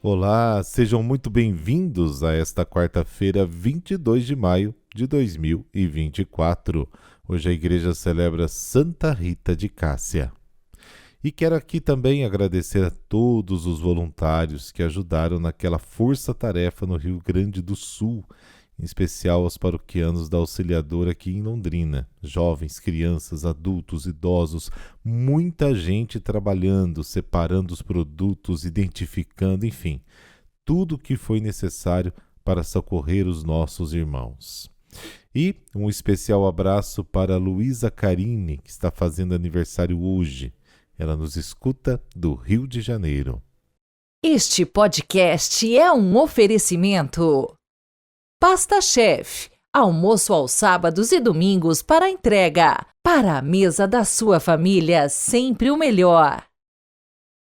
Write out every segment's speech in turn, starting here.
Olá, sejam muito bem-vindos a esta quarta-feira, 22 de maio de 2024. Hoje a igreja celebra Santa Rita de Cássia. E quero aqui também agradecer a todos os voluntários que ajudaram naquela força-tarefa no Rio Grande do Sul, em especial aos paroquianos da Auxiliadora aqui em Londrina. Jovens, crianças, adultos, idosos, muita gente trabalhando, separando os produtos, identificando, enfim, tudo o que foi necessário para socorrer os nossos irmãos. E um especial abraço para a Luísa Carine, que está fazendo aniversário hoje. Ela nos escuta do Rio de Janeiro. Este podcast é um oferecimento. Pasta Chef, almoço aos sábados e domingos para entrega. Para a mesa da sua família, sempre o melhor.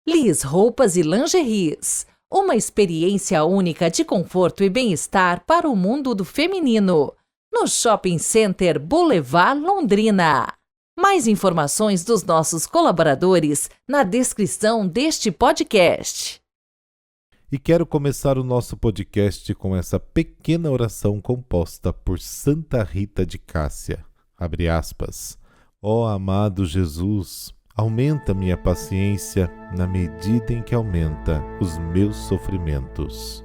Liz Roupas e Lingeries, uma experiência única de conforto e bem-estar para o mundo do feminino. No Shopping Center Boulevard, Londrina. Mais informações dos nossos colaboradores na descrição deste podcast. E quero começar o nosso podcast com essa pequena oração composta por Santa Rita de Cássia. Abre aspas. Ó amado Jesus, aumenta minha paciência na medida em que aumenta os meus sofrimentos.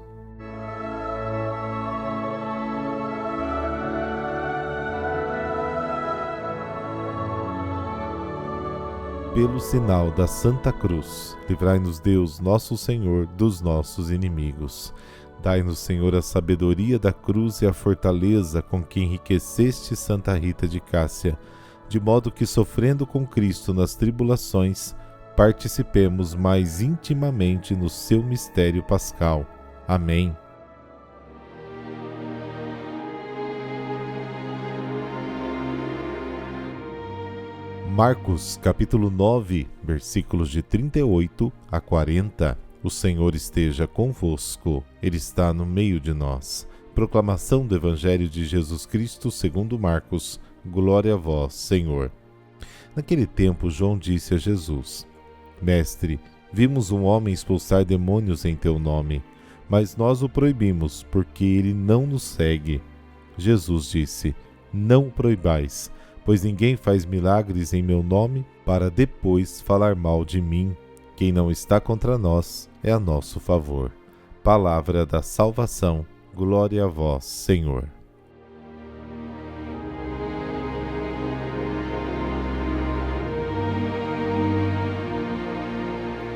Pelo sinal da Santa Cruz, livrai-nos Deus, nosso Senhor, dos nossos inimigos. Dai-nos, Senhor, a sabedoria da cruz e a fortaleza com que enriqueceste Santa Rita de Cássia, de modo que, sofrendo com Cristo nas tribulações, participemos mais intimamente no seu mistério pascal. Amém. Marcos, capítulo 9, versículos de 38 a 40. O Senhor esteja convosco, Ele está no meio de nós. Proclamação do Evangelho de Jesus Cristo segundo Marcos. Glória a vós, Senhor. Naquele tempo, João disse a Jesus: Mestre, vimos um homem expulsar demônios em teu nome, mas nós o proibimos, porque ele não nos segue. Jesus disse: Não o proibais, pois ninguém faz milagres em meu nome para depois falar mal de mim. Quem não está contra nós é a nosso favor. Palavra da salvação. Glória a vós, Senhor.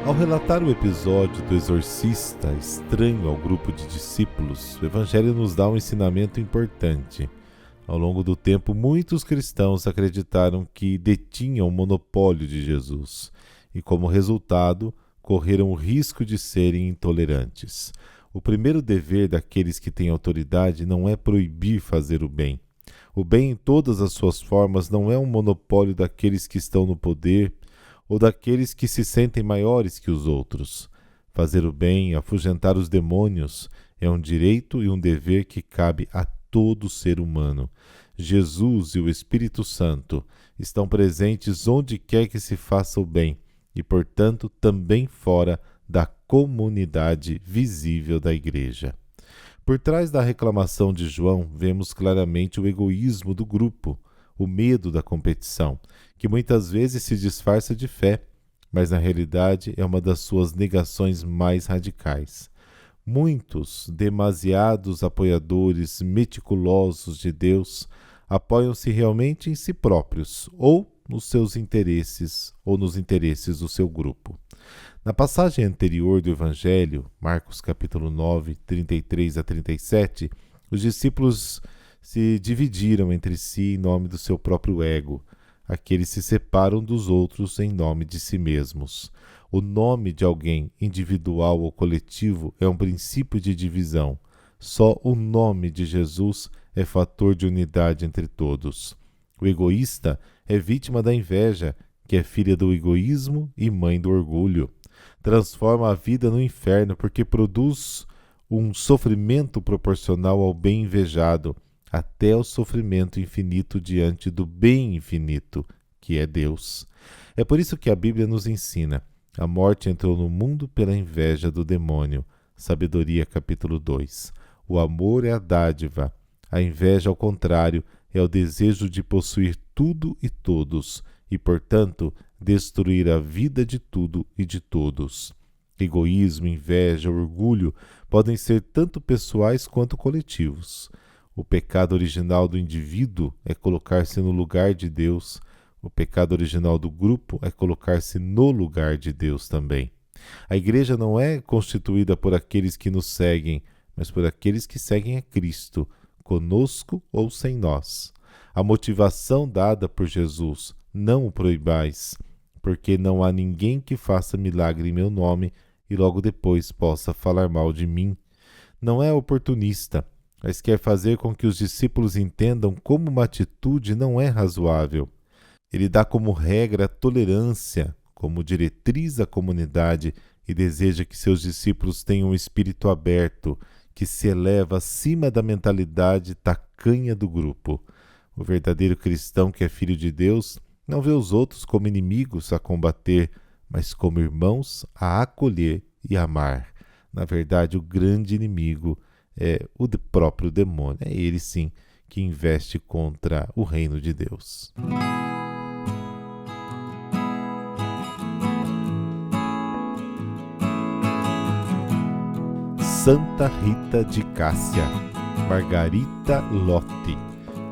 Ao relatar o episódio do exorcista estranho ao grupo de discípulos, o Evangelho nos dá um ensinamento importante. Ao longo do tempo, muitos cristãos acreditaram que detinham o monopólio de Jesus e, como resultado, correram o risco de serem intolerantes. O primeiro dever daqueles que têm autoridade não é proibir fazer o bem. O bem em todas as suas formas não é um monopólio daqueles que estão no poder ou daqueles que se sentem maiores que os outros. Fazer o bem, afugentar os demônios, é um direito e um dever que cabe a todo ser humano. Jesus e o Espírito Santo estão presentes onde quer que se faça o bem e, portanto, também fora da comunidade visível da Igreja. Por trás da reclamação de João, vemos claramente o egoísmo do grupo, o medo da competição, que muitas vezes se disfarça de fé, mas na realidade é uma das suas negações mais radicais. Muitos demasiados apoiadores meticulosos de Deus apoiam-se realmente em si próprios, ou nos seus interesses, ou nos interesses do seu grupo. Na passagem anterior do Evangelho, Marcos capítulo 9, 33 a 37, os discípulos se dividiram entre si em nome do seu próprio ego. Aqueles se separam dos outros em nome de si mesmos. O nome de alguém, individual ou coletivo, é um princípio de divisão. Só o nome de Jesus é fator de unidade entre todos. O egoísta é vítima da inveja, que é filha do egoísmo e mãe do orgulho. Transforma a vida no inferno porque produz um sofrimento proporcional ao bem invejado, até o sofrimento infinito diante do bem infinito, que é Deus. É por isso que a Bíblia nos ensina: a morte entrou no mundo pela inveja do demônio. Sabedoria, capítulo 2. O amor é a dádiva, a inveja, ao contrário, é o desejo de possuir tudo e todos, e, portanto, destruir a vida de tudo e de todos. Egoísmo, inveja, orgulho podem ser tanto pessoais quanto coletivos. O pecado original do indivíduo é colocar-se no lugar de Deus. O pecado original do grupo é colocar-se no lugar de Deus também. A igreja não é constituída por aqueles que nos seguem, mas por aqueles que seguem a Cristo, conosco ou sem nós. A motivação dada por Jesus: não o proibais, porque não há ninguém que faça milagre em meu nome e logo depois possa falar mal de mim. Não é oportunista, mas quer fazer com que os discípulos entendam como uma atitude não é razoável. Ele dá como regra a tolerância, como diretriz a comunidade, e deseja que seus discípulos tenham um espírito aberto, que se eleva acima da mentalidade tacanha do grupo. O verdadeiro cristão que é filho de Deus não vê os outros como inimigos a combater, mas como irmãos a acolher e amar. Na verdade, o grande inimigo é o próprio demônio. É ele, sim, que investe contra o reino de Deus. Santa Rita de Cássia, Margarita Lotti,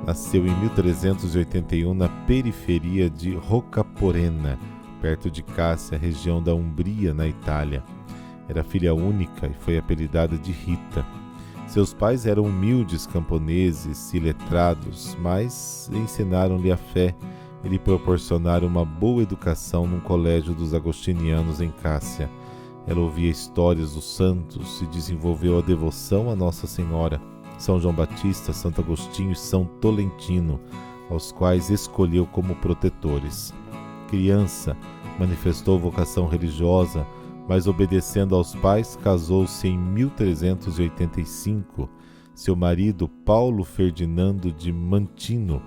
nasceu em 1381 na periferia de Roccaporena, perto de Cássia, região da Umbria, na Itália. Era filha única e foi apelidada de Rita. Seus pais eram humildes camponeses, iletrados, mas ensinaram-lhe a fé e lhe proporcionaram uma boa educação num colégio dos agostinianos em Cássia. Ela ouvia histórias dos santos e desenvolveu a devoção a Nossa Senhora, São João Batista, Santo Agostinho e São Tolentino, aos quais escolheu como protetores. Criança, manifestou vocação religiosa, mas obedecendo aos pais, casou-se em 1385. Seu marido, Paulo Ferdinando de Mantino,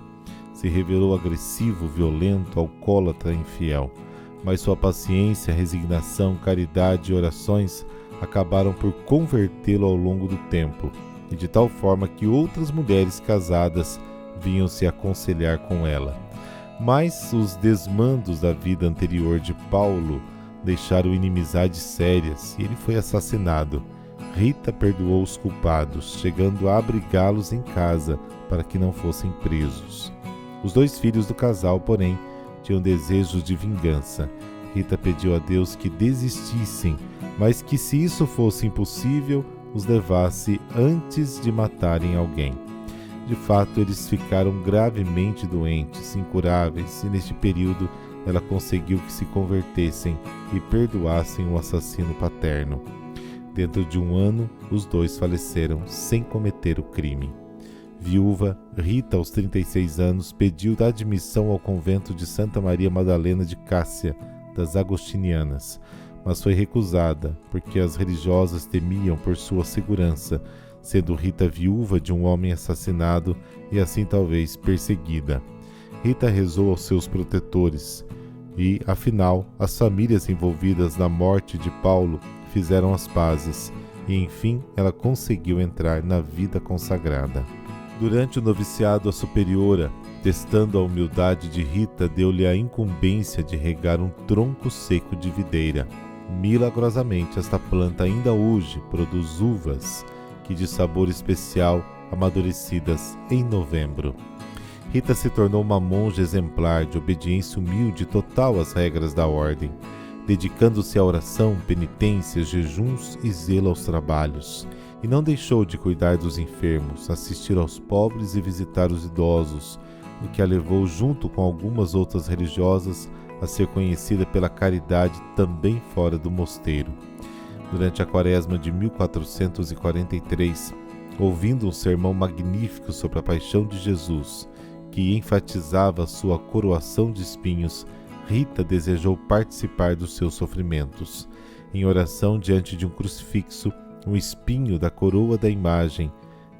se revelou agressivo, violento, alcoólatra e infiel. Mas sua paciência, resignação, caridade e orações acabaram por convertê-lo ao longo do tempo, e de tal forma que outras mulheres casadas vinham se aconselhar com ela. Mas os desmandos da vida anterior de Paulo deixaram inimizades sérias e ele foi assassinado. Rita perdoou os culpados, chegando a abrigá-los em casa para que não fossem presos. Os dois filhos do casal, porém, tinham desejos de vingança. Rita pediu a Deus que desistissem, mas que, se isso fosse impossível, os levasse antes de matarem alguém. De fato, eles ficaram gravemente doentes, incuráveis, e neste período ela conseguiu que se convertessem e perdoassem o assassino paterno. Dentro de um ano, os dois faleceram sem cometer o crime. Viúva, Rita, aos 36 anos, pediu admissão ao convento de Santa Maria Madalena de Cássia, das Agostinianas, mas foi recusada, porque as religiosas temiam por sua segurança, sendo Rita viúva de um homem assassinado e assim talvez perseguida. Rita rezou aos seus protetores e, afinal, as famílias envolvidas na morte de Paulo fizeram as pazes e, enfim, ela conseguiu entrar na vida consagrada. Durante o noviciado, a superiora, testando a humildade de Rita, deu-lhe a incumbência de regar um tronco seco de videira. Milagrosamente, esta planta ainda hoje produz uvas, que de sabor especial, amadurecidas em novembro. Rita se tornou uma monja exemplar, de obediência humilde total às regras da ordem, dedicando-se à oração, penitências, jejuns e zelo aos trabalhos. E não deixou de cuidar dos enfermos, assistir aos pobres e visitar os idosos, o que a levou, junto com algumas outras religiosas, a ser conhecida pela caridade também fora do mosteiro. Durante a quaresma de 1443, ouvindo um sermão magnífico sobre a paixão de Jesus, que enfatizava sua coroação de espinhos, Rita desejou participar dos seus sofrimentos. Em oração diante de um crucifixo, um espinho da coroa da imagem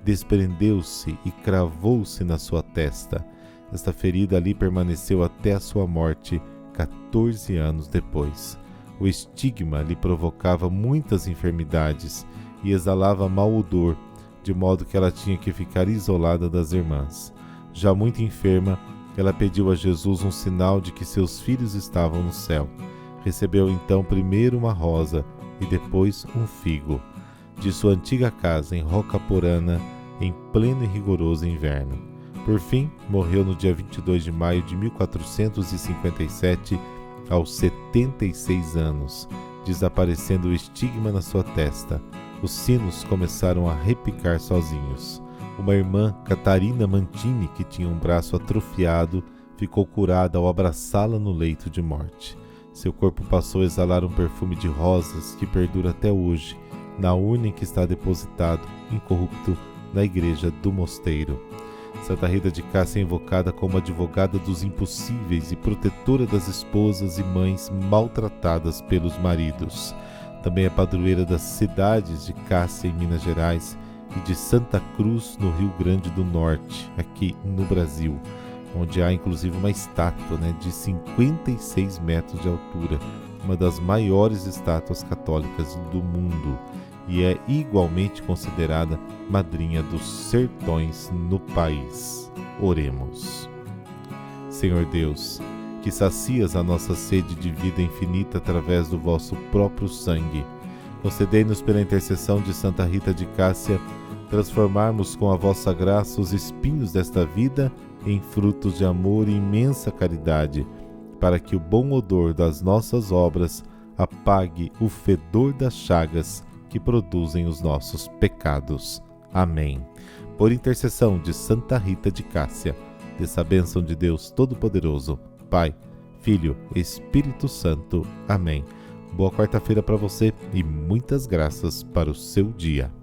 desprendeu-se e cravou-se na sua testa. Esta ferida ali permaneceu até a sua morte, 14 anos depois. O estigma lhe provocava muitas enfermidades e exalava mau odor, de modo que ela tinha que ficar isolada das irmãs. Já muito enferma, ela pediu a Jesus um sinal de que seus filhos estavam no céu. Recebeu então primeiro uma rosa e depois um figo, de sua antiga casa em Rocaporana, em pleno e rigoroso inverno. Por fim, morreu no dia 22 de maio de 1457, aos 76 anos, desaparecendo o estigma na sua testa. Os sinos começaram a repicar sozinhos. Uma irmã, Catarina Mantini, que tinha um braço atrofiado, ficou curada ao abraçá-la no leito de morte. Seu corpo passou a exalar um perfume de rosas que perdura até hoje, na urna em que está depositado, incorrupto, na igreja do mosteiro. Santa Rita de Cássia é invocada como advogada dos impossíveis e protetora das esposas e mães maltratadas pelos maridos. Também é padroeira das cidades de Cássia, em Minas Gerais, e de Santa Cruz, no Rio Grande do Norte, aqui no Brasil, onde há inclusive uma estátua de 56 metros de altura, uma das maiores estátuas católicas do mundo, e é igualmente considerada madrinha dos sertões no país. Oremos. Senhor Deus, que sacias a nossa sede de vida infinita através do vosso próprio sangue, concedei-nos pela intercessão de Santa Rita de Cássia transformarmos com a vossa graça os espinhos desta vida em frutos de amor e imensa caridade, para que o bom odor das nossas obras apague o fedor das chagas que produzem os nossos pecados. Amém. Por intercessão de Santa Rita de Cássia, dessa bênção de Deus Todo-Poderoso, Pai, Filho, Espírito Santo. Amém. Boa quarta-feira para você e muitas graças para o seu dia.